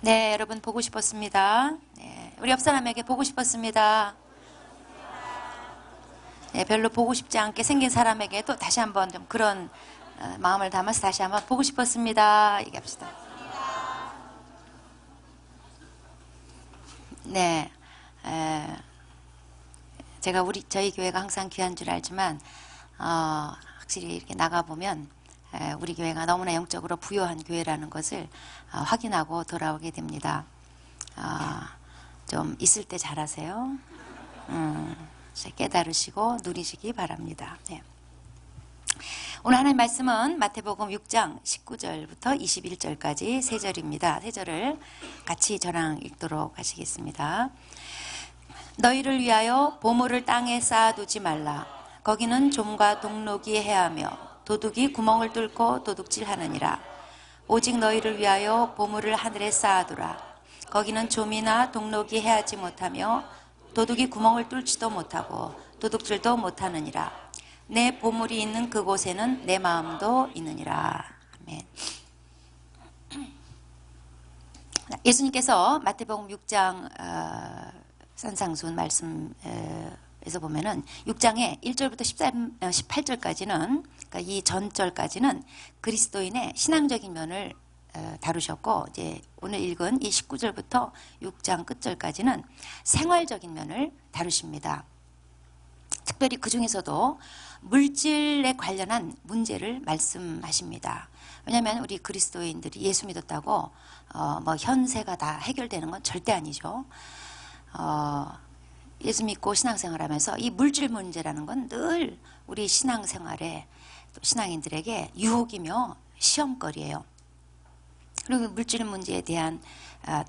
네, 여러분 보고 싶었습니다. 네, 우리 옆 사람에게 보고 싶었습니다. 네, 별로 보고 싶지 않게 생긴 사람에게도 다시 한번 좀 그런 마음을 담아서 다시 한번 보고 싶었습니다. 얘기합시다. 네, 제가 저희 교회가 항상 귀한 줄 알지만 확실히 이렇게 나가 보면 우리 교회가 너무나 영적으로 부유한 교회라는 것을 확인하고 돌아오게 됩니다. 좀 있을 때 잘하세요. 깨달으시고 누리시기 바랍니다. 네. 오늘 하나님 말씀은 마태복음 6장 19절부터 21절까지 세 절입니다. 세 절을 같이 저랑 읽도록 하시겠습니다. 너희를 위하여 보물을 땅에 쌓아두지 말라. 거기는 좀과 동록이 해하며 도둑이 구멍을 뚫고 도둑질하느니라. 오직 너희를 위하여 보물을 하늘에 쌓아두라. 거기는 좀이나 동록이 해하지 못하며 도둑이 구멍을 뚫지도 못하고 도둑질도 못하느니라. 내 보물이 있는 그곳에는 내 마음도 있느니라. 아멘. 예수님께서 마태복음 6장 산상수훈 말씀에서 보면은 6장의 1절부터 18절까지는 그러니까 이 전절까지는 그리스도인의 신앙적인 면을 다루셨고, 이제 오늘 읽은 이 19절부터 6장 끝절까지는 생활적인 면을 다루십니다. 특별히 그 중에서도 물질에 관련한 문제를 말씀하십니다. 왜냐하면 우리 그리스도인들이 예수 믿었다고 뭐 현세가 다 해결되는 건 절대 아니죠. 예수 믿고 신앙생활하면서 이 물질 문제라는 건 늘 우리 신앙생활에 또 신앙인들에게 유혹이며 시험거리예요. 그리고 물질 문제에 대한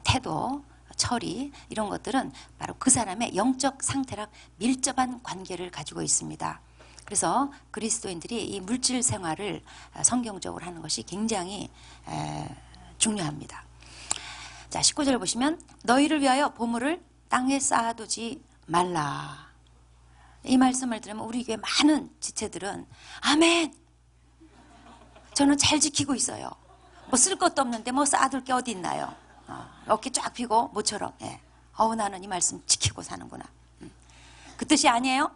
태도, 처리 이런 것들은 바로 그 사람의 영적 상태랑 밀접한 관계를 가지고 있습니다. 그래서 그리스도인들이 이 물질 생활을 성경적으로 하는 것이 굉장히 중요합니다. 자, 19절 보시면 너희를 위하여 보물을 땅에 쌓아두지 말라. 이 말씀을 들으면 우리 교회 많은 지체들은 아멘! 저는 잘 지키고 있어요. 뭐 쓸 것도 없는데 뭐 쌓아둘 게 어디 있나요? 어깨 쫙 펴고 모처럼. 예. 나는 이 말씀 지키고 사는구나. 그 뜻이 아니에요.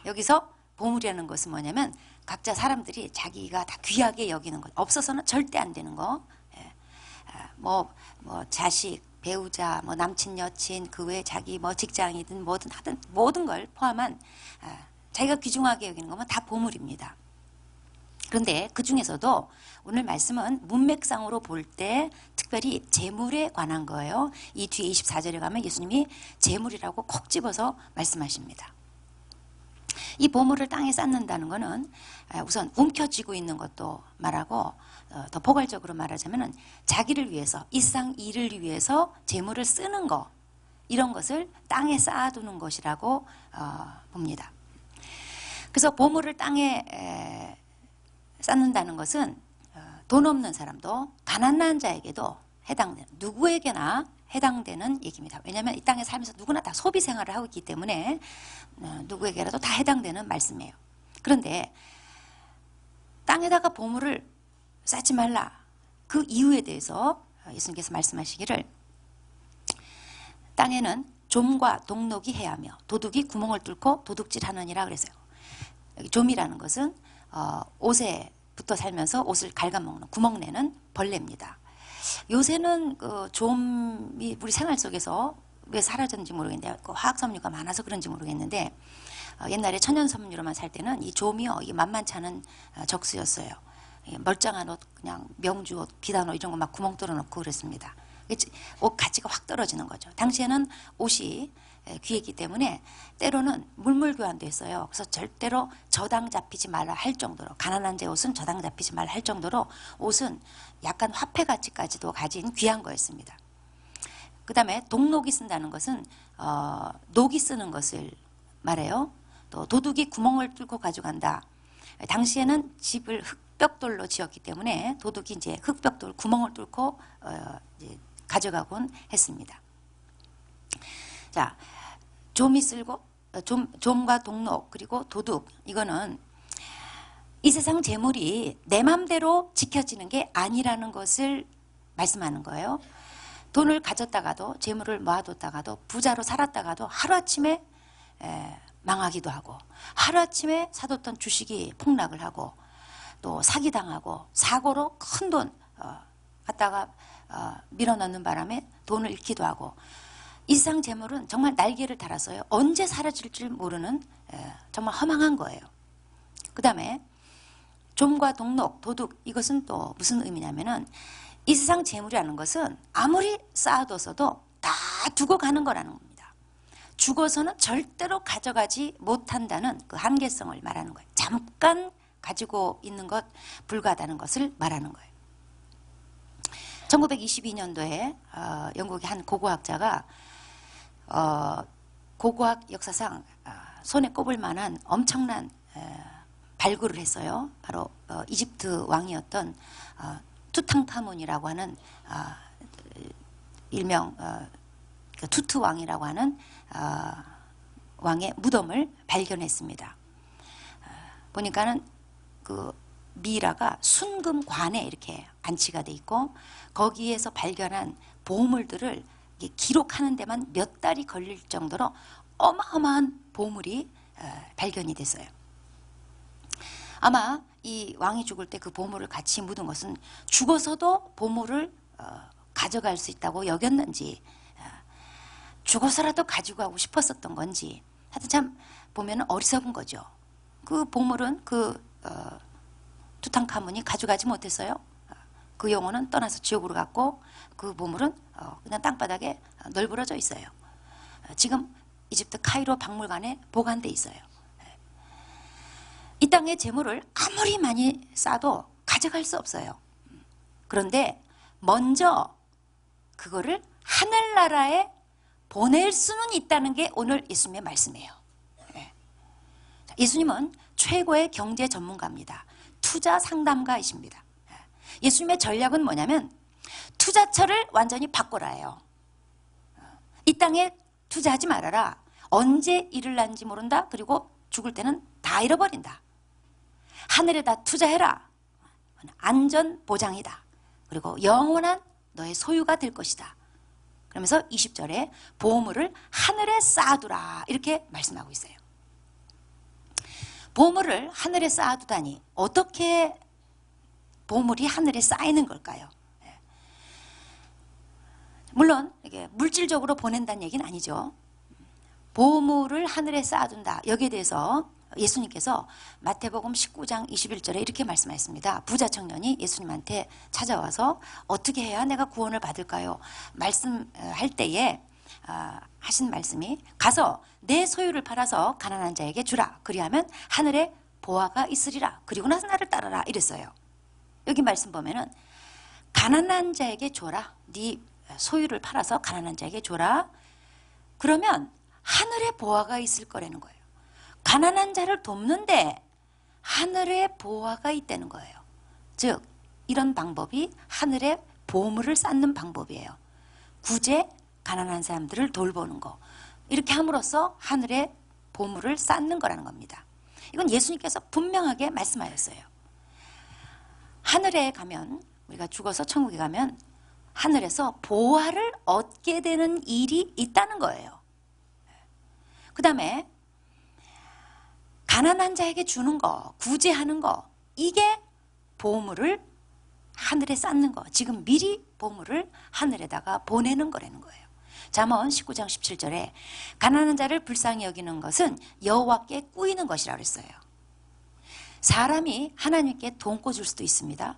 여기서 보물이라는 것은 뭐냐면 각자 사람들이 자기가 다 귀하게 여기는 것, 없어서는 절대 안 되는 거. 예. 뭐 자식, 배우자, 뭐 남친, 여친, 그 외에 자기 뭐 직장이든 뭐든 하든 모든 걸 포함한 자기가 귀중하게 여기는 거면 다 보물입니다. 그런데 그 중에서도 오늘 말씀은 문맥상으로 볼 때 특별히 재물에 관한 거예요. 이 뒤에 24절에 가면 예수님이 재물이라고 콕 집어서 말씀하십니다. 이 보물을 땅에 쌓는다는 것은 우선 움켜쥐고 있는 것도 말하고, 더 포괄적으로 말하자면 자기를 위해서, 일상 일을 위해서 재물을 쓰는 것, 이런 것을 땅에 쌓아두는 것이라고 봅니다. 그래서 보물을 땅에 쌓는다는 것은 돈 없는 사람도 가난한 자에게도 해당되는, 누구에게나 해당되는 얘기입니다. 왜냐하면 이 땅에 살면서 누구나 다 소비 생활을 하고 있기 때문에 누구에게라도 다 해당되는 말씀이에요. 그런데 땅에다가 보물을 쌓지 말라. 그 이유에 대해서 예수님께서 말씀하시기를 땅에는 좀과 동록이 해하며 도둑이 구멍을 뚫고 도둑질하느니라 그랬어요. 여기 좀이라는 것은 옷에 붙어 살면서 옷을 갉아먹는, 구멍내는 벌레입니다. 요새는 그 좀이 우리 생활 속에서 왜 사라졌는지 모르겠는데, 그 화학섬유가 많아서 그런지 모르겠는데, 옛날에 천연섬유로만 살 때는 이 좀이요, 이게 만만치 않은 적수였어요. 멀쩡한 옷, 그냥 명주 옷, 비단 옷 이런 거 막 구멍 뚫어놓고 그랬습니다. 옷 가치가 확 떨어지는 거죠. 당시에는 옷이 귀했기 때문에 때로는 물물교환도 했어요. 그래서 절대로 저당 잡히지 말라 할 정도로, 가난한 제 옷은 저당 잡히지 말라 할 정도로 옷은 약간 화폐 가치까지도 가진 귀한 거였습니다. 그 다음에 동록이 쓴다는 것은 녹이 쓰는 것을 말해요. 또 도둑이 구멍을 뚫고 가져간다. 당시에는 집을 흙벽돌로 지었기 때문에 도둑이 이제 흙벽돌 구멍을 뚫고 이제 가져가곤 했습니다. 자, 좀이 쓸고 좀과 동록 그리고 도둑, 이거는 이 세상 재물이 내 맘대로 지켜지는 게 아니라는 것을 말씀하는 거예요. 돈을 가졌다가도 재물을 모아뒀다가도 부자로 살았다가도 하루아침에 망하기도 하고 하루아침에 사뒀던 주식이 폭락을 하고 또 사기당하고 사고로 큰 돈 갖다가 밀어넣는 바람에 돈을 잃기도 하고 이 세상 재물은 정말 날개를 달았어요. 언제 사라질 줄 모르는 정말 허망한 거예요. 그 다음에 좀과 동록, 도둑 이것은 또 무슨 의미냐면은 이 세상 재물이라는 것은 아무리 쌓아뒀어도 다 두고 가는 거라는 겁니다. 죽어서는 절대로 가져가지 못한다는 그 한계성을 말하는 거예요. 잠깐 가지고 있는 것 불가하다는 것을 말하는 거예요. 1922년도에 영국의 한 고고학자가 고고학 역사상 손에 꼽을 만한 엄청난 발굴을 했어요. 바로 이집트 왕이었던 투탕카문이라고 하는 일명 투트 왕이라고 하는 왕의 무덤을 발견했습니다. 보니까는 그 미라가 순금관에 이렇게 안치가 돼 있고 거기에서 발견한 보물들을 기록하는 데만 몇 달이 걸릴 정도로 어마어마한 보물이 발견이 됐어요. 아마 이 왕이 죽을 때 그 보물을 같이 묻은 것은 죽어서도 보물을 가져갈 수 있다고 여겼는지 죽어서라도 가지고 가고 싶었었던 건지 하여튼 참 보면 어리석은 거죠. 그 보물은 투탕카문이 가져가지 못했어요. 그 영혼은 떠나서 지옥으로 갔고 그 보물은 그냥 땅바닥에 널브러져 있어요. 지금 이집트 카이로 박물관에 보관돼 있어요. 이 땅의 재물을 아무리 많이 쌓아도 가져갈 수 없어요. 그런데 먼저 그거를 하늘나라에 보낼 수는 있다는 게 오늘 예수님의 말씀이에요. 예수님은 최고의 경제 전문가입니다. 투자 상담가이십니다. 예수님의 전략은 뭐냐면 투자처를 완전히 바꿔라예요. 이 땅에 투자하지 말아라. 언제 일을 난지 모른다. 그리고 죽을 때는 다 잃어버린다. 하늘에다 투자해라. 안전 보장이다. 그리고 영원한 너의 소유가 될 것이다. 그러면서 20절에 보물을 하늘에 쌓아두라 이렇게 말씀하고 있어요. 보물을 하늘에 쌓아두다니 어떻게 보물이 하늘에 쌓이는 걸까요? 물론 이게 물질적으로 보낸다는 얘기는 아니죠. 보물을 하늘에 쌓아둔다. 여기에 대해서 예수님께서 마태복음 19장 21절에 이렇게 말씀하셨습니다. 부자 청년이 예수님한테 찾아와서 어떻게 해야 내가 구원을 받을까요? 말씀할 때에 하신 말씀이 가서 내 소유를 팔아서 가난한 자에게 주라. 그리하면 하늘에 보화가 있으리라. 그리고 나서 나를 따르라 이랬어요. 여기 말씀 보면은 가난한 자에게 줘라. 네 소유를 팔아서 가난한 자에게 줘라. 그러면 하늘에 보화가 있을 거라는 거예요. 가난한 자를 돕는데 하늘에 보화가 있다는 거예요. 즉 이런 방법이 하늘에 보물을 쌓는 방법이에요. 구제 가난한 사람들을 돌보는 거. 이렇게 함으로써 하늘에 보물을 쌓는 거라는 겁니다. 이건 예수님께서 분명하게 말씀하셨어요. 하늘에 가면 우리가 죽어서 천국에 가면 하늘에서 보화를 얻게 되는 일이 있다는 거예요. 그 다음에 가난한 자에게 주는 거, 구제하는 거, 이게 보물을 하늘에 쌓는 거. 지금 미리 보물을 하늘에다가 보내는 거라는 거예요. 잠언 19장 17절에 가난한 자를 불쌍히 여기는 것은 여호와께 꾸이는 것이라고 했어요. 사람이 하나님께 돈 꿔줄 수도 있습니다.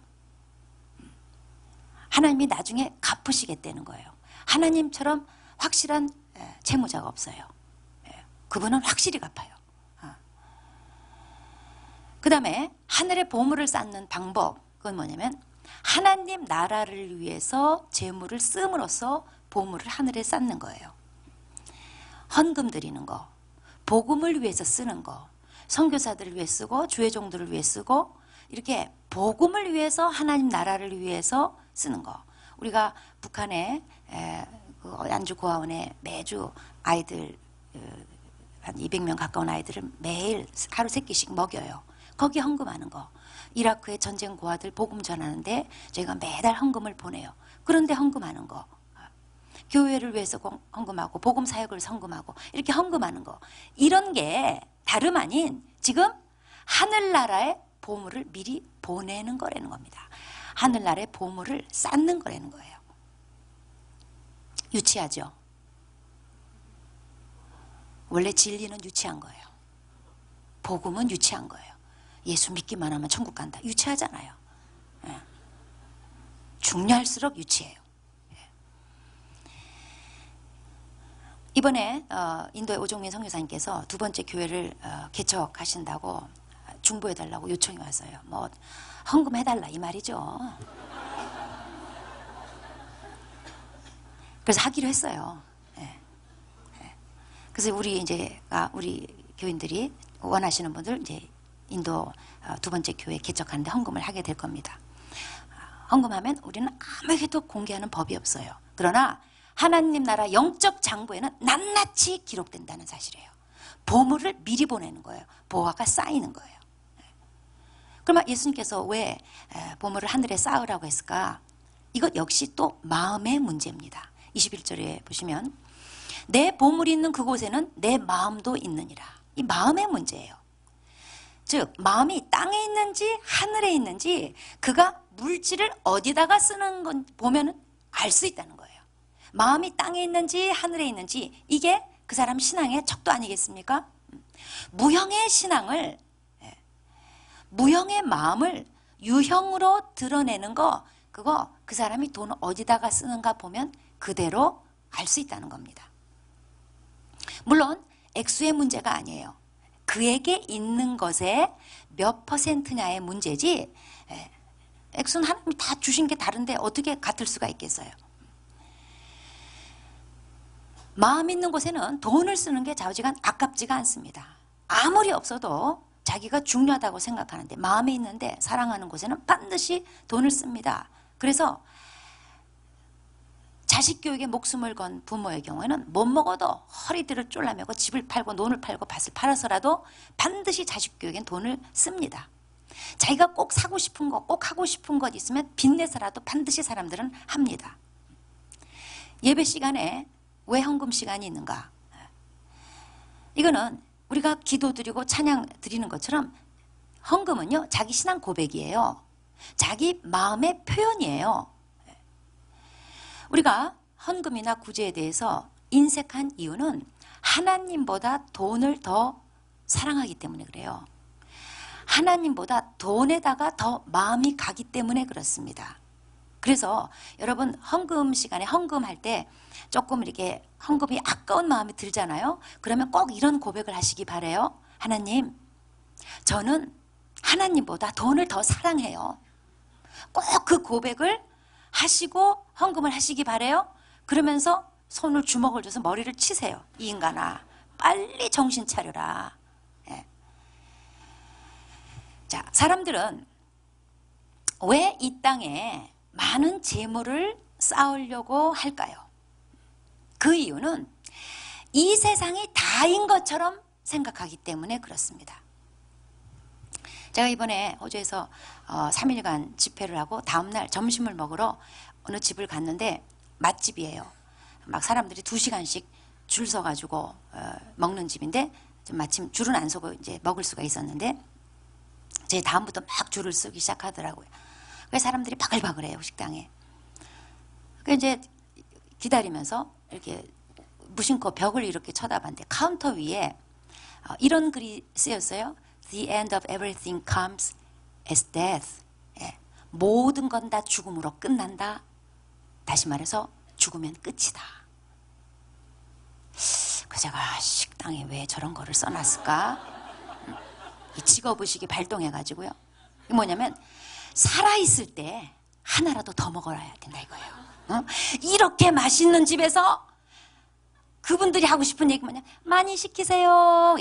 하나님이 나중에 갚으시겠다는 거예요. 하나님처럼 확실한 채무자가 없어요. 그분은 확실히 갚아요. 그 다음에 하늘에 보물을 쌓는 방법, 그건 뭐냐면 하나님 나라를 위해서 재물을 쓰므로써 보물을 하늘에 쌓는 거예요. 헌금 드리는 거, 복음을 위해서 쓰는 거, 선교사들을 위해 쓰고 주의 종들을 위해 쓰고 이렇게 복음을 위해서 하나님 나라를 위해서 쓰는 거. 우리가 북한에 안주 고아원에 매주 아이들 한 200명 가까운 아이들을 매일 하루 3끼씩 먹여요. 거기 헌금하는 거. 이라크의 전쟁 고아들 복음 전하는데 저희가 매달 헌금을 보내요. 그런데 헌금하는 거. 교회를 위해서 헌금하고 복음 사역을 헌금하고 이렇게 헌금하는 거, 이런 게 다름 아닌 지금 하늘나라의 보물을 미리 보내는 거라는 겁니다. 하늘나라의 보물을 쌓는 거라는 거예요. 유치하죠? 원래 진리는 유치한 거예요. 복음은 유치한 거예요. 예수 믿기만 하면 천국 간다. 유치하잖아요. 예. 중요할수록 유치해요. 예. 이번에 인도의 오종민 선교사님께서 두 번째 교회를 개척하신다고 중보해달라고 요청이 왔어요. 뭐 헌금해달라 이 말이죠. 그래서 하기로 했어요. 예. 예. 그래서 우리 교인들이 원하시는 분들 이제 인도 두 번째 교회 개척하는데 헌금을 하게 될 겁니다. 헌금하면 우리는 아무에게도 공개하는 법이 없어요. 그러나 하나님 나라 영적 장부에는 낱낱이 기록된다는 사실이에요. 보물을 미리 보내는 거예요. 보화가 쌓이는 거예요. 그러면 예수님께서 왜 보물을 하늘에 쌓으라고 했을까? 이것 역시 또 마음의 문제입니다. 21절에 보시면 내 보물이 있는 그곳에는 내 마음도 있느니라. 이 마음의 문제예요. 즉 마음이 땅에 있는지 하늘에 있는지 그가 물질을 어디다가 쓰는 건 보면 알 수 있다는 거예요. 마음이 땅에 있는지 하늘에 있는지 이게 그 사람 신앙의 척도 아니겠습니까? 무형의 신앙을, 무형의 마음을 유형으로 드러내는 거, 그거 그 사람이 돈을 어디다가 쓰는가 보면 그대로 알 수 있다는 겁니다. 물론 액수의 문제가 아니에요. 그에게 있는 것의 몇 퍼센트냐의 문제지, 액수는 하나님이 다 주신 게 다른데 어떻게 같을 수가 있겠어요? 마음 있는 곳에는 돈을 쓰는 게 좌우지간 아깝지가 않습니다. 아무리 없어도 자기가 중요하다고 생각하는데 마음에 있는데 사랑하는 곳에는 반드시 돈을 씁니다. 그래서 자식 교육에 목숨을 건 부모의 경우에는 못 먹어도 허리띠를 졸라매고 집을 팔고 논을 팔고 밭을 팔아서라도 반드시 자식 교육엔 돈을 씁니다. 자기가 꼭 사고 싶은 것, 꼭 하고 싶은 것 있으면 빚내서라도 반드시 사람들은 합니다. 예배 시간에 왜 헌금 시간이 있는가? 이거는 우리가 기도 드리고 찬양 드리는 것처럼 헌금은요, 자기 신앙 고백이에요. 자기 마음의 표현이에요. 우리가 헌금이나 구제에 대해서 인색한 이유는 하나님보다 돈을 더 사랑하기 때문에 그래요. 하나님보다 돈에다가 더 마음이 가기 때문에 그렇습니다. 그래서 여러분 헌금 시간에 헌금할 때 조금 이렇게 헌금이 아까운 마음이 들잖아요. 그러면 꼭 이런 고백을 하시기 바라요. 하나님, 저는 하나님보다 돈을 더 사랑해요. 꼭 그 고백을 하시고 헌금을 하시기 바라요. 그러면서 손을 주먹을 줘서 머리를 치세요. 이 인간아, 빨리 정신 차려라. 예. 자, 사람들은 왜 이 땅에 많은 재물을 쌓으려고 할까요? 그 이유는 이 세상이 다인 것처럼 생각하기 때문에 그렇습니다. 제가 이번에 호주에서 3일간 집회를 하고 다음날 점심을 먹으러 어느 집을 갔는데 맛집이에요. 막 사람들이 2시간씩 줄 서가지고 먹는 집인데 마침 줄은 안 서고 이제 먹을 수가 있었는데 제 다음부터 막 줄을 서기 시작하더라고요. 그래서 사람들이 바글바글해요, 식당에. 그래서 이제 기다리면서 이렇게 무심코 벽을 이렇게 쳐다봤는데 카운터 위에 이런 글이 쓰였어요. The end of everything comes as death. 예. 모든 건 다 죽음으로 끝난다. 다시 말해서 죽으면 끝이다. 그 제가 식당에 왜 저런 거를 써놨을까? 이 직업의식이 발동해가지고요. 이게 뭐냐면 살아있을 때 하나라도 더 먹어야 된다 이거예요. 이렇게 맛있는 집에서 그분들이 하고 싶은 얘기 뭐냐? 많이 시키세요.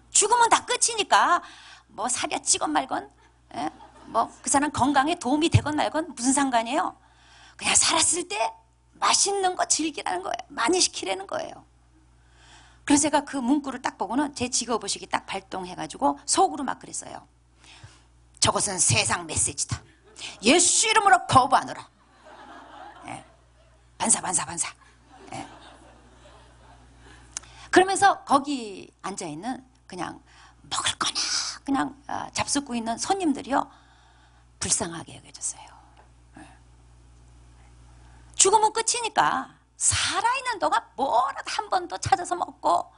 죽으면 다 끝이니까 뭐 사랴 찍건 말건, 뭐 그 사람 건강에 도움이 되건 말건 무슨 상관이에요. 그냥 살았을 때 맛있는 거 즐기라는 거예요. 많이 시키라는 거예요. 그래서 제가 그 문구를 딱 보고는 제 직업의식이 딱 발동해가지고 속으로 막 그랬어요. 저것은 세상 메시지다. 예수 이름으로 거부하노라. 반사. 예. 그러면서 거기 앉아있는 그냥 먹을 거나 그냥 잡숫고 있는 손님들이요 불쌍하게 여겨졌어요. 죽으면 끝이니까 살아있는 동안 뭐라도 한 번 더 찾아서 먹고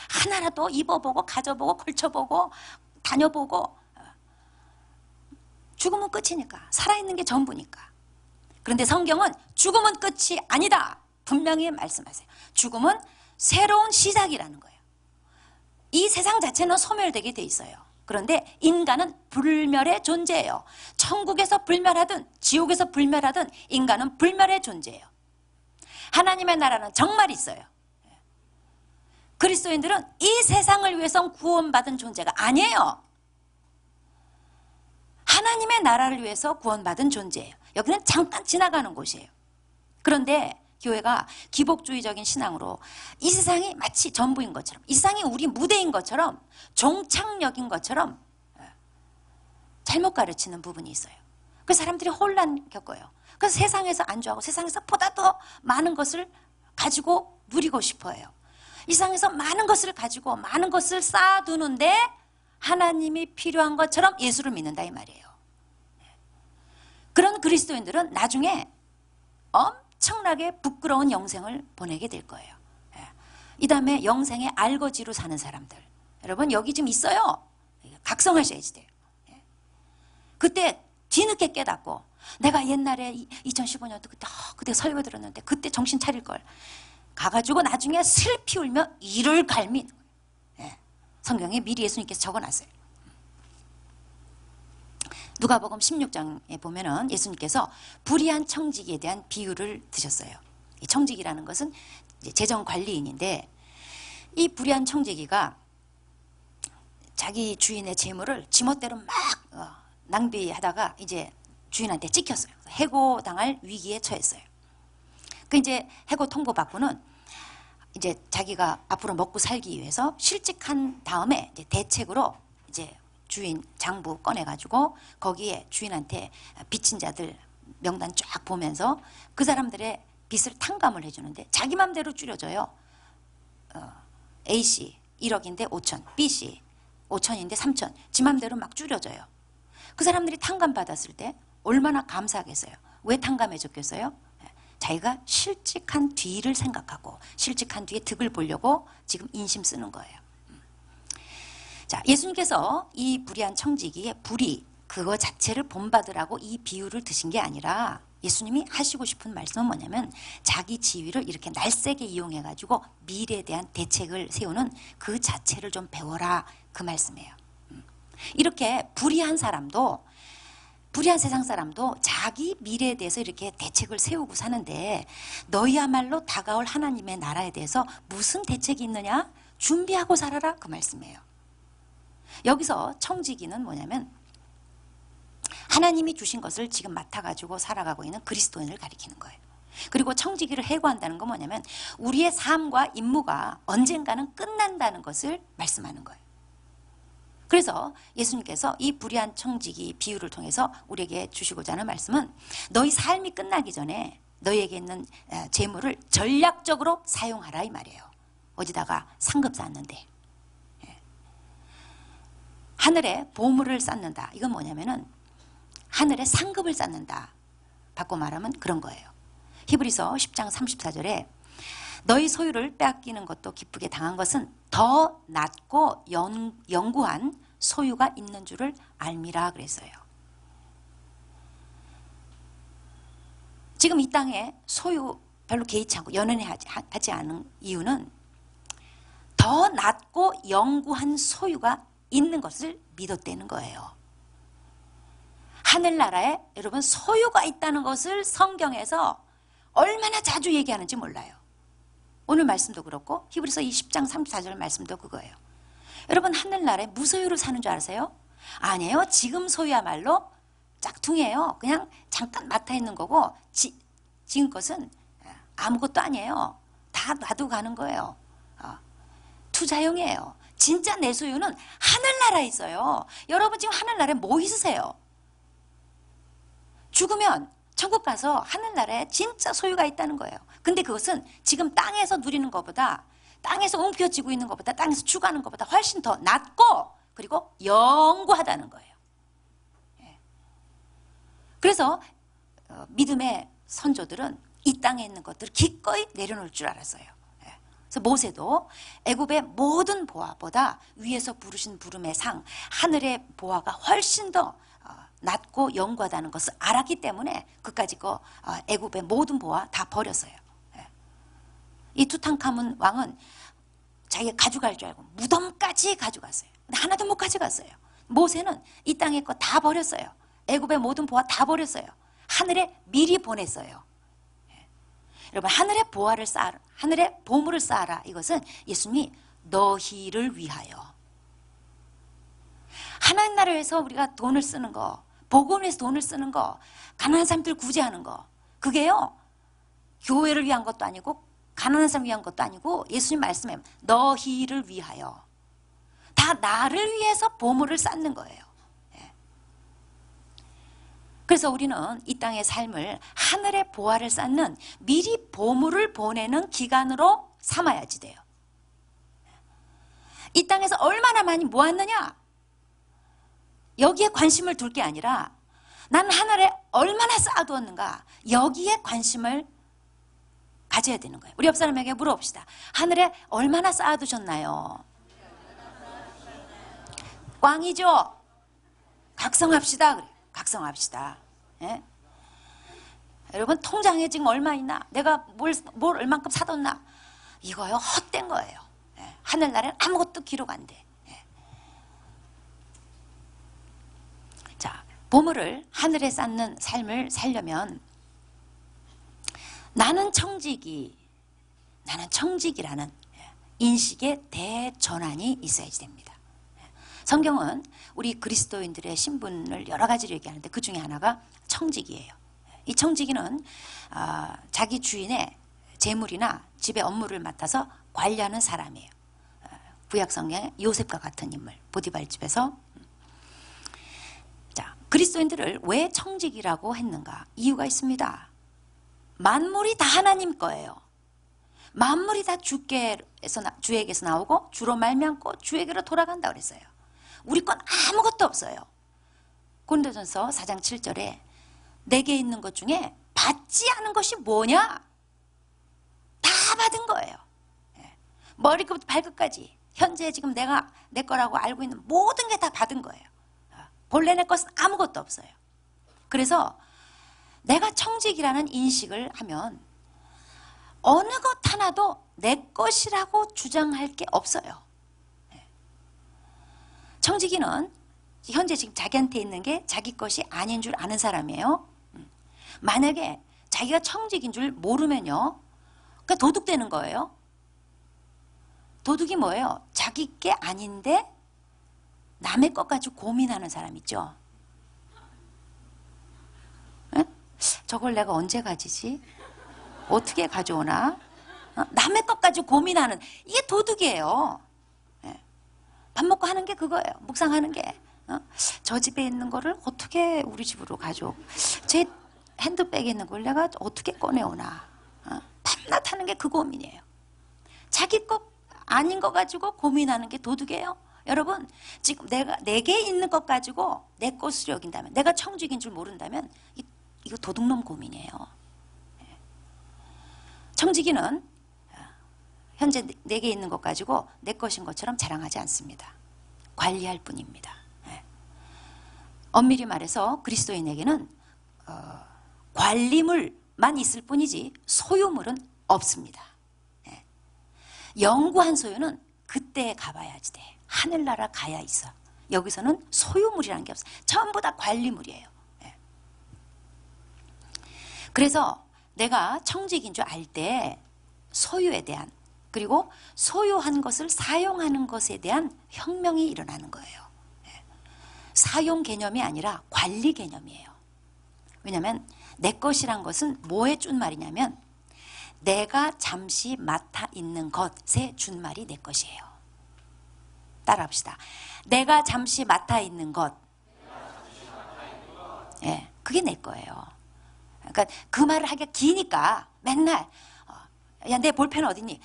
하나라도 입어보고 가져보고 걸쳐보고 다녀보고 죽으면 끝이니까 살아있는 게 전부니까. 그런데 성경은 죽음은 끝이 아니다 분명히 말씀하세요. 죽음은 새로운 시작이라는 거예요. 이 세상 자체는 소멸되게 돼 있어요. 그런데 인간은 불멸의 존재예요. 천국에서 불멸하든 지옥에서 불멸하든 인간은 불멸의 존재예요. 하나님의 나라는 정말 있어요. 그리스도인들은 이 세상을 위해서 구원받은 존재가 아니에요. 하나님의 나라를 위해서 구원받은 존재예요. 여기는 잠깐 지나가는 곳이에요. 그런데 교회가 기복주의적인 신앙으로 이 세상이 마치 전부인 것처럼, 이 세상이 우리 무대인 것처럼, 종착역인 것처럼 잘못 가르치는 부분이 있어요. 그래서 사람들이 혼란 겪어요. 그래서 세상에서 안주하고 세상에서 보다 더 많은 것을 가지고 누리고 싶어해요. 이 세상에서 많은 것을 가지고 많은 것을 쌓아두는데 하나님이 필요한 것처럼 예수를 믿는다 이 말이에요. 그런 그리스도인들은 나중에 엄청나게 부끄러운 영생을 보내게 될 거예요. 이 다음에 영생의 알거지로 사는 사람들, 여러분 여기 지금 있어요. 각성하셔야지 돼요. 그때 뒤늦게 깨닫고 내가 옛날에 2015년도 그때 설교 들었는데 그때 정신 차릴걸 가가지고 나중에 슬피 울며 이를 갈미. 성경에 미리 예수님께서 적어놨어요. 누가복음 16장에 보면은 예수님께서 불의한 청지기에 대한 비유를 드셨어요. 이 청지기라는 것은 재정관리인인데 이 불의한 청지기가 자기 주인의 재물을 지멋대로 막 낭비하다가 이제 주인한테 찍혔어요. 해고당할 위기에 처했어요. 그 이제 해고 통보받고는 이제 자기가 앞으로 먹고 살기 위해서 실직한 다음에 이제 대책으로 이제 주인 장부 꺼내가지고 거기에 주인한테 빚진 자들 명단 쫙 보면서 그 사람들의 빚을 탕감을 해주는데 자기 맘대로 줄여줘요. A씨 1억인데 5천, B씨 5천인데 3천, 지 맘대로 막 줄여줘요. 그 사람들이 탕감 받았을 때 얼마나 감사하겠어요. 왜 탕감해 줬겠어요? 자기가 실직한 뒤를 생각하고 실직한 뒤에 득을 보려고 지금 인심 쓰는 거예요. 자, 예수님께서 이 불의한 청지기의 불의 그거 자체를 본받으라고 이 비유를 드신 게 아니라 예수님이 하시고 싶은 말씀은 뭐냐면 자기 지위를 이렇게 날쌔게 이용해 가지고 미래에 대한 대책을 세우는 그 자체를 좀 배워라 그 말씀이에요. 이렇게 불의한 사람도 불의한 세상 사람도 자기 미래에 대해서 이렇게 대책을 세우고 사는데 너희야말로 다가올 하나님의 나라에 대해서 무슨 대책이 있느냐? 준비하고 살아라 그 말씀이에요. 여기서 청지기는 뭐냐면 하나님이 주신 것을 지금 맡아가지고 살아가고 있는 그리스도인을 가리키는 거예요. 그리고 청지기를 해고한다는 건 뭐냐면 우리의 삶과 임무가 언젠가는 끝난다는 것을 말씀하는 거예요. 그래서 예수님께서 이 불의한 청지기 비유를 통해서 우리에게 주시고자 하는 말씀은 너희 삶이 끝나기 전에 너희에게 있는 재물을 전략적으로 사용하라 이 말이에요. 어디다가 상급 쌓는데 하늘에 보물을 쌓는다. 이건 뭐냐면은 하늘에 상급을 쌓는다. 바꿔 말하면 그런 거예요. 히브리서 10장 34절에 너희 소유를 빼앗기는 것도 기쁘게 당한 것은 더 낮고 영구한 소유가 있는 줄을 알미라 그랬어요. 지금 이 땅에 소유 별로 개의치 않고 연연하지 않은 이유는 더 낮고 영구한 소유가 있는 것을 믿었다는 거예요. 하늘나라에 여러분 소유가 있다는 것을 성경에서 얼마나 자주 얘기하는지 몰라요. 오늘 말씀도 그렇고 히브리서 20장 34절 말씀도 그거예요. 여러분 하늘나라에 무소유로 사는 줄 아세요? 아니에요. 지금 소유야말로 짝퉁이에요. 그냥 잠깐 맡아 있는 거고 지금 것은 아무것도 아니에요. 다 놔두고 가는 거예요. 투자용이에요. 진짜 내 소유는 하늘나라에 있어요. 여러분 지금 하늘나라에 뭐 있으세요? 죽으면 천국 가서 하늘나라에 진짜 소유가 있다는 거예요. 근데 그것은 지금 땅에서 누리는 것보다, 땅에서 움켜쥐고 있는 것보다, 땅에서 추구하는 것보다 훨씬 더 낮고, 그리고 영구하다는 거예요. 그래서 믿음의 선조들은 이 땅에 있는 것들을 기꺼이 내려놓을 줄 알았어요. 그래서 모세도 애굽의 모든 보화보다 위에서 부르신 부름의 상, 하늘의 보화가 훨씬 더 낮고 영구하다는 것을 알았기 때문에 그까지 애굽의 모든 보화 다 버렸어요. 이 투탕카문 왕은 자기가 가져갈 줄 알고 무덤까지 가져갔어요. 근데 하나도 못 가져갔어요. 모세는 이 땅에 거 다 버렸어요. 애굽의 모든 보화 다 버렸어요. 하늘에 미리 보냈어요. 여러분, 하늘의 보화를 쌓아라, 하늘의 보물을 쌓아라. 이것은 예수님이 너희를 위하여. 하나님 나라에서 우리가 돈을 쓰는 거, 복음을 위해서 돈을 쓰는 거, 가난한 사람들 구제하는 거, 그게요 교회를 위한 것도 아니고 가난한 사람을 위한 것도 아니고 예수님 말씀에 너희를 위하여. 다 나를 위해서 보물을 쌓는 거예요. 그래서 우리는 이 땅의 삶을 하늘의 보화를 쌓는 미리 보물을 보내는 기간으로 삼아야지 돼요. 이 땅에서 얼마나 많이 모았느냐, 여기에 관심을 둘 게 아니라 나는 하늘에 얼마나 쌓아두었는가, 여기에 관심을 가져야 되는 거예요. 우리 옆 사람에게 물어봅시다. 하늘에 얼마나 쌓아두셨나요? 꽝이죠. 각성합시다. 그래. 각성합시다. 예? 여러분, 통장에 지금 얼마 있나? 내가 뭘 얼만큼 사뒀나? 이거요 헛된 거예요. 예? 하늘나라는 아무것도 기록 안 돼. 예? 자, 보물을 하늘에 쌓는 삶을 살려면 나는 청지기라는 인식의 대전환이 있어야지 됩니다. 성경은 우리 그리스도인들의 신분을 여러 가지로 얘기하는데 그 중에 하나가 청지기예요. 이 청지기는 자기 주인의 재물이나 집의 업무를 맡아서 관리하는 사람이에요. 구약 성경의 요셉과 같은 인물, 보디발 집에서. 자, 그리스도인들을 왜 청지기라고 했는가? 이유가 있습니다. 만물이 다 하나님 거예요. 만물이 다 주에게서 나오고 주로 말미암고 주에게로 돌아간다 그랬어요. 우리 건 아무것도 없어요. 고린도전서 4장 7절에 내게 있는 것 중에 받지 않은 것이 뭐냐? 다 받은 거예요. 머리끝부터 발끝까지 현재 지금 내 거라고 알고 있는 모든 게 다 받은 거예요. 본래 내 것은 아무것도 없어요. 그래서 내가 청지기라는 인식을 하면 어느 것 하나도 내 것이라고 주장할 게 없어요. 청지기는 현재 지금 자기한테 있는 게 자기 것이 아닌 줄 아는 사람이에요. 만약에 자기가 청지기인 줄 모르면요, 그러니까 도둑되는 거예요. 도둑이 뭐예요? 자기 게 아닌데 남의 것 가지고 고민하는 사람 있죠. 에? 저걸 내가 언제 가지지? 어떻게 가져오나? 남의 것 가지고 고민하는, 이게 도둑이에요. 밥 먹고 하는 게 그거예요. 묵상하는 게. 저 집에 있는 거를 어떻게 우리 집으로 가져오, 제 핸드백에 있는 걸 내가 어떻게 꺼내오나. 밤낮 하는 게 그 고민이에요. 자기 것 아닌 거 가지고 고민하는 게 도둑이에요. 여러분, 지금 내게 있는 것 가지고 내 것으로 여긴다면, 내가 청지기인 줄 모른다면 이거 도둑놈 고민이에요. 청지기는 현재 내게 있는 것 가지고 내 것인 것처럼 자랑하지 않습니다. 관리할 뿐입니다. 엄밀히 말해서 그리스도인에게는 관리물만 있을 뿐이지 소유물은 없습니다. 영구한 소유는 그때 가봐야지 돼. 하늘나라 가야 있어. 여기서는 소유물이라는 게 없어. 전부 다 관리물이에요. 그래서 내가 청지기인 줄 알 때 소유에 대한, 그리고 소유한 것을 사용하는 것에 대한 혁명이 일어나는 거예요. 사용 개념이 아니라 관리 개념이에요. 왜냐하면 내 것이란 것은 뭐에 준 말이냐면 내가 잠시 맡아 있는 것에 준 말이 내 것이에요. 따라합시다. 내가 잠시 맡아 있는 것. 그게 내 거예요. 그러니까 그 말을 하기가 기니까 맨날 야, 내 볼펜 어딨니?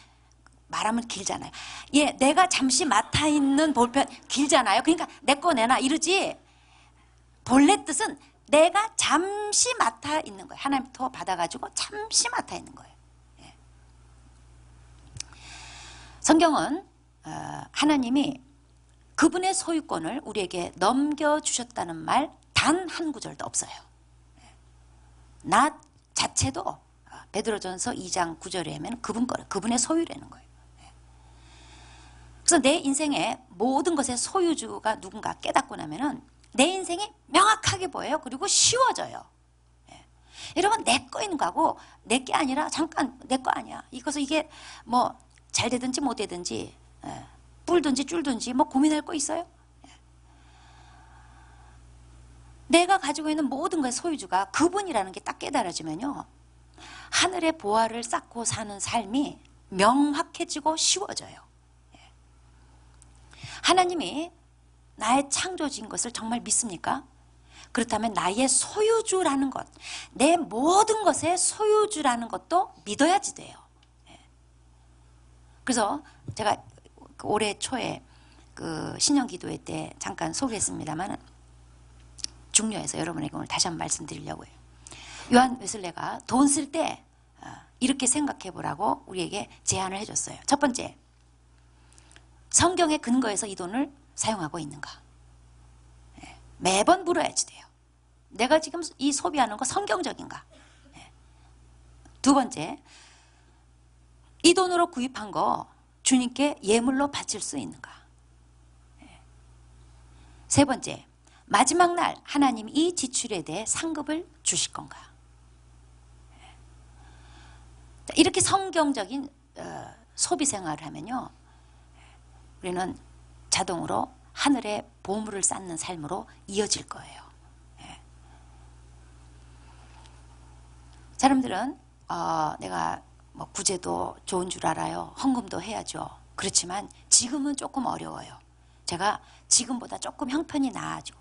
말하면 길잖아요. 예, 내가 잠시 맡아 있는 볼펜 길잖아요. 그러니까 내 거 내놔 이러지. 본래 뜻은 내가 잠시 맡아 있는 거예요. 하나님부터 받아가지고 잠시 맡아 있는 거예요. 예. 성경은 하나님이 그분의 소유권을 우리에게 넘겨주셨다는 말 단 한 구절도 없어요. 예. 나 자체도 베드로전서 2장 9절에 하면 그분의 소유라는 거예요. 그래서 내 인생의 모든 것의 소유주가 누군가 깨닫고 나면은 내 인생이 명확하게 보여요. 그리고 쉬워져요. 예. 여러분 내 거인 거하고 내 게 아니라 잠깐 내 거 아니야. 이것은 이게 뭐 잘 되든지 못 되든지 뿔든지 쫄든지 뭐 고민할 거 있어요? 예. 내가 가지고 있는 모든 것의 소유주가 그분이라는 게 딱 깨달아지면요. 하늘의 보화를 쌓고 사는 삶이 명확해지고 쉬워져요. 하나님이 나의 창조주인 것을 정말 믿습니까? 그렇다면 나의 소유주라는 것, 내 모든 것의 소유주라는 것도 믿어야지 돼요. 그래서 제가 올해 초에 그 신년기도회 때 잠깐 소개했습니다만 중요해서 여러분에게 오늘 다시 한번 말씀드리려고 해요. 요한 웨슬레가 돈 쓸 때 이렇게 생각해 보라고 우리에게 제안을 해줬어요. 첫 번째, 성경의 근거에서 이 돈을 사용하고 있는가? 매번 물어야지 돼요. 내가 지금 이 소비하는 거 성경적인가? 두 번째, 이 돈으로 구입한 거 주님께 예물로 바칠 수 있는가? 세 번째, 마지막 날 하나님이 이 지출에 대해 상급을 주실 건가? 이렇게 성경적인 소비 생활을 하면요, 우리는 자동으로 하늘의 보물을 쌓는 삶으로 이어질 거예요. 예. 사람들은 내가 뭐 구제도 좋은 줄 알아요. 헌금도 해야죠. 그렇지만 지금은 조금 어려워요. 제가 지금보다 조금 형편이 나아지고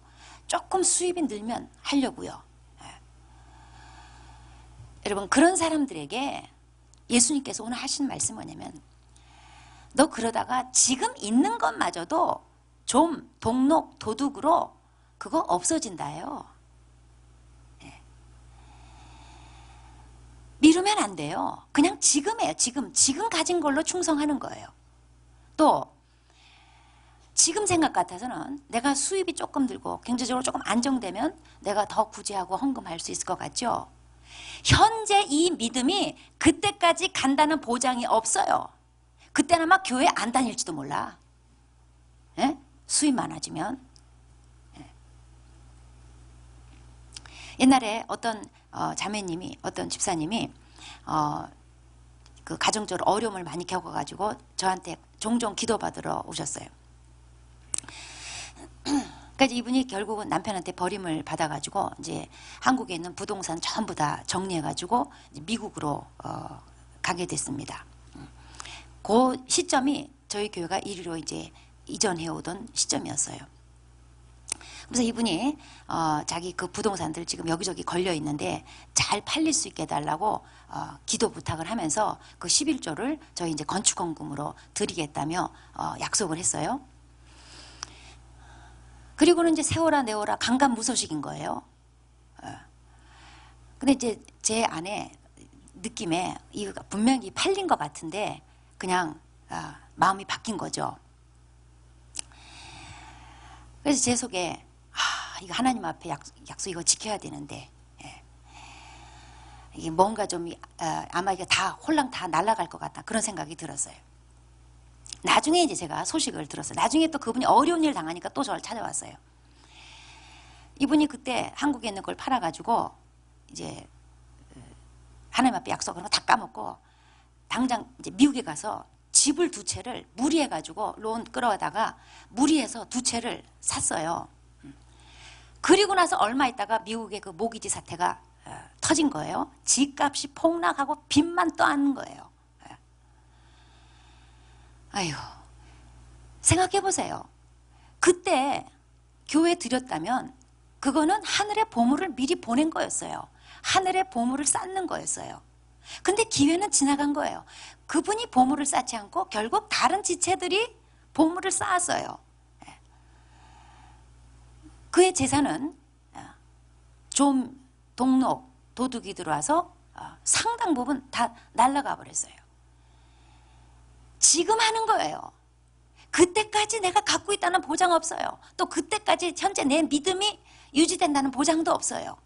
조금 수입이 늘면 하려고요. 예. 여러분 그런 사람들에게 예수님께서 오늘 하신 말씀은 뭐냐면 너 그러다가 지금 있는 것마저도 좀 동록 도둑으로 그거 없어진다요. 네. 미루면 안 돼요. 그냥 지금이에요. 지금 가진 걸로 충성하는 거예요. 또 지금 생각 같아서는 내가 수입이 조금 들고 경제적으로 조금 안정되면 내가 더 구제하고 헌금할 수 있을 것 같죠. 현재 이 믿음이 그때까지 간다는 보장이 없어요. 그때는 아마 교회 안 다닐지도 몰라. 예? 수입 많아지면. 예. 옛날에 어떤 자매님이, 어떤 집사님이 그 가정적으로 어려움을 많이 겪어가지고 저한테 종종 기도받으러 오셨어요. 그러니까 이분이 결국은 남편한테 버림을 받아가지고 이제 한국에 있는 부동산 전부 다 정리해가지고 미국으로 가게 됐습니다. 그 시점이 저희 교회가 이리로 이제 이전해오던 시점이었어요. 그래서 이분이 자기 그 부동산들 지금 여기저기 걸려 있는데 잘 팔릴 수 있게 해달라고 기도 부탁을 하면서 그 11조를 저희 이제 건축헌금으로 드리겠다며 약속을 했어요. 그리고는 이제 세워라 내워라 강간무소식인 거예요. 근데 이제 제 안에 느낌에 이거 분명히 팔린 것 같은데 그냥 마음이 바뀐 거죠. 그래서 제 속에 이거 하나님 앞에 약속 이거 지켜야 되는데 이게 뭔가 좀 아마 이게 다 홀랑 다 날아갈 것 같다 그런 생각이 들었어요. 나중에 이제 제가 소식을 들었어요. 나중에 또 그분이 어려운 일 당하니까 또 저를 찾아왔어요. 이분이 그때 한국에 있는 걸 팔아가지고 이제 하나님 앞에 약속한 거 다 까먹고 당장 이제 미국에 가서 집을 두 채를 무리해가지고 론 끌어다가 무리해서 두 채를 샀어요. 그리고 나서 얼마 있다가 미국의 그 모기지 사태가 터진 거예요. 집값이 폭락하고 빚만 떠안는 거예요. 아유, 생각해 보세요. 그때 교회 드렸다면 그거는 하늘의 보물을 미리 보낸 거였어요. 하늘에 보물을 쌓는 거였어요. 근데 기회는 지나간 거예요. 그분이 보물을 쌓지 않고 결국 다른 지체들이 보물을 쌓았어요. 그의 재산은 좀 동록, 도둑이 들어와서 상당 부분 다 날아가 버렸어요. 지금 하는 거예요. 그때까지 내가 갖고 있다는 보장 없어요. 또 그때까지 현재 내 믿음이 유지된다는 보장도 없어요.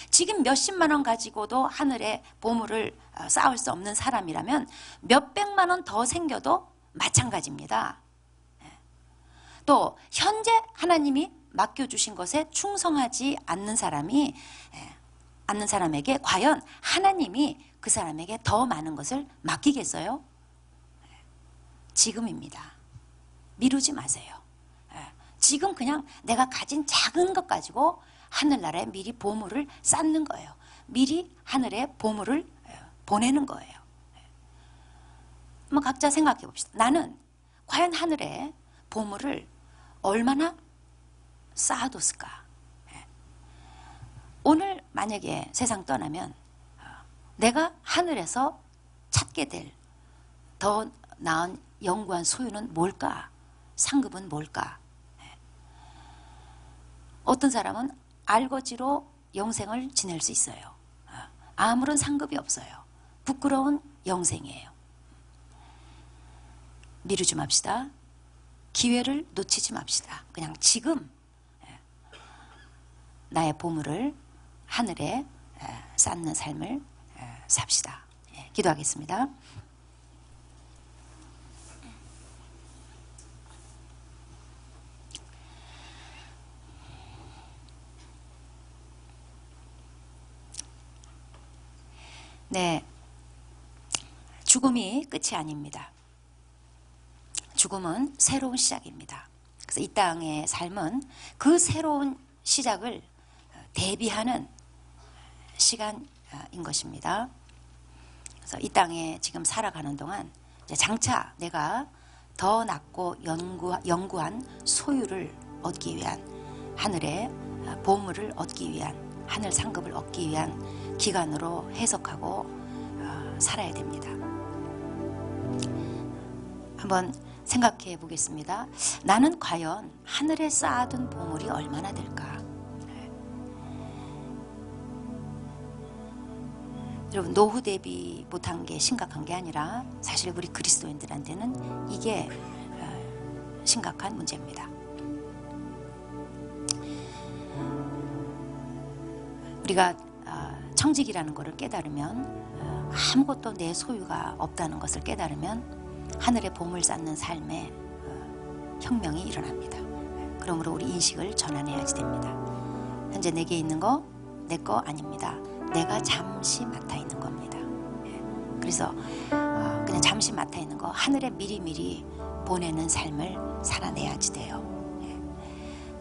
지금 몇십만 원 가지고도 하늘에 보물을 쌓을 수 없는 사람이라면 몇백만 원 더 생겨도 마찬가지입니다. 또 현재 하나님이 맡겨주신 것에 충성하지 않는 사람에게 과연 하나님이 그 사람에게 더 많은 것을 맡기겠어요? 지금입니다. 미루지 마세요. 지금 그냥 내가 가진 작은 것 가지고 하늘나라에 미리 보물을 쌓는 거예요. 미리 하늘에 보물을 보내는 거예요. 한번 각자 생각해 봅시다. 나는 과연 하늘에 보물을 얼마나 쌓아뒀을까? 오늘 만약에 세상 떠나면 내가 하늘에서 찾게 될 더 나은 영구한 소유는 뭘까? 상급은 뭘까? 어떤 사람은 알거지로 영생을 지낼 수 있어요. 아무런 상급이 없어요. 부끄러운 영생이에요. 미루지 맙시다. 기회를 놓치지 맙시다. 그냥 지금 나의 보물을 하늘에 쌓는 삶을 삽시다. 기도하겠습니다. 네, 죽음이 끝이 아닙니다. 죽음은 새로운 시작입니다. 그래서 이 땅의 삶은 그 새로운 시작을 대비하는 시간인 것입니다. 그래서 이 땅에 지금 살아가는 동안 이제 장차 내가 더 낮고 영구한 소유를 얻기 위한 하늘의 보물을 얻기 위한 하늘 상급을 얻기 위한 기간으로 해석하고 살아야 됩니다. 한번 생각해 보겠습니다. 나는 과연 하늘에 쌓아둔 보물이 얼마나 될까? 여러분, 노후 대비 못한 게 심각한 게 아니라 사실 우리 그리스도인들한테는 이게 심각한 문제입니다. 우리가 청직이라는 것을 깨달으면 아무것도 내 소유가 없다는 것을 깨달으면 하늘에 보물 쌓는 삶에 혁명이 일어납니다. 그러므로 우리 인식을 전환해야지 됩니다. 현재 내게 있는 거 내 거 아닙니다. 내가 잠시 맡아 있는 겁니다. 그래서 그냥 잠시 맡아 있는 거 하늘에 미리미리 보내는 삶을 살아내야지 돼요.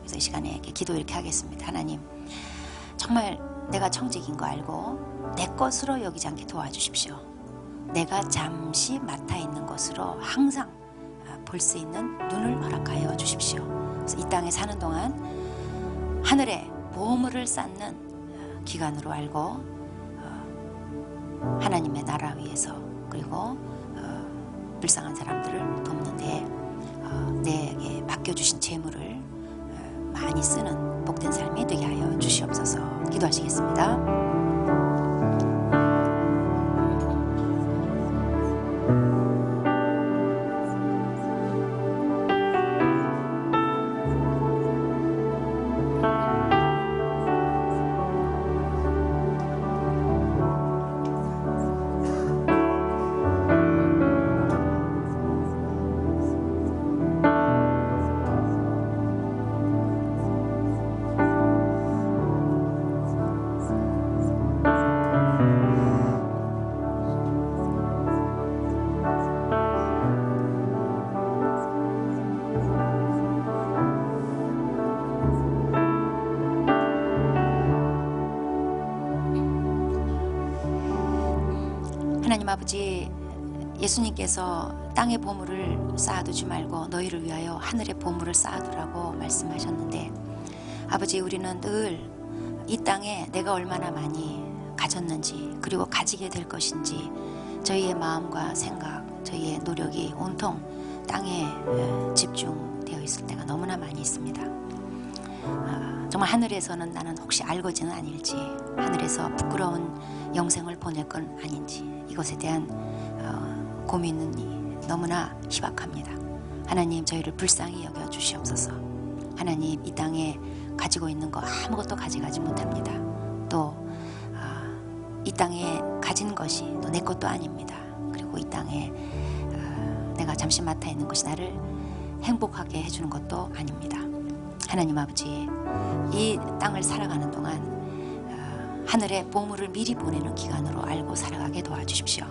그래서 이 시간에 기도 이렇게 하겠습니다. 하나님, 정말 내가 청직인 거 알고 내 것으로 여기지 않게 도와주십시오. 내가 잠시 맡아 있는 것으로 항상 볼 수 있는 눈을 허락하여 주십시오. 그래서 이 땅에 사는 동안 하늘에 보물을 쌓는 기간으로 알고 하나님의 나라 위해서 그리고 불쌍한 사람들을 돕는 데 내게 맡겨주신 재물을 많이 쓰는 복된 삶이 되게 하여 주시옵소서. 기도하시겠습니다. 하나님 아버지, 예수님께서 땅의 보물을 쌓아두지 말고 너희를 위하여 하늘의 보물을 쌓아두라고 말씀하셨는데, 아버지, 우리는 늘 이 땅에 내가 얼마나 많이 가졌는지 그리고 가지게 될 것인지 저희의 마음과 생각, 저희의 노력이 온통 땅에 집중되어 있을 때가 너무나 많이 있습니다. 정말 하늘에서는 나는 혹시 알거지는 아닐지, 하늘에서 부끄러운 영생을 보낼 건 아닌지, 이것에 대한 고민은 너무나 희박합니다. 하나님, 저희를 불쌍히 여겨 주시옵소서. 하나님, 이 땅에 가지고 있는 거 아무것도 가져가지 못합니다. 또 이 땅에 가진 것이 또 내 것도 아닙니다. 그리고 이 땅에 내가 잠시 맡아 있는 것이 나를 행복하게 해주는 것도 아닙니다. 하나님 아버지, 이 땅을 살아가는 동안 하늘의 보물을 미리 보내는 기간으로 알고 살아가게 도와주십시오.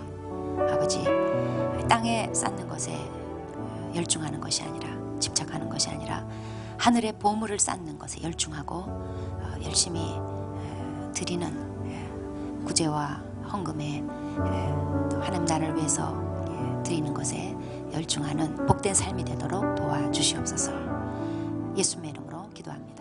아버지, 땅에 쌓는 것에 열중하는 것이 아니라, 집착하는 것이 아니라 하늘의 보물을 쌓는 것에 열중하고 열심히 드리는 구제와 헌금에 또 하나님 나라를 위해서 드리는 것에 열중하는 복된 삶이 되도록 도와주시옵소서. 예수님의 이름으로 기도합니다.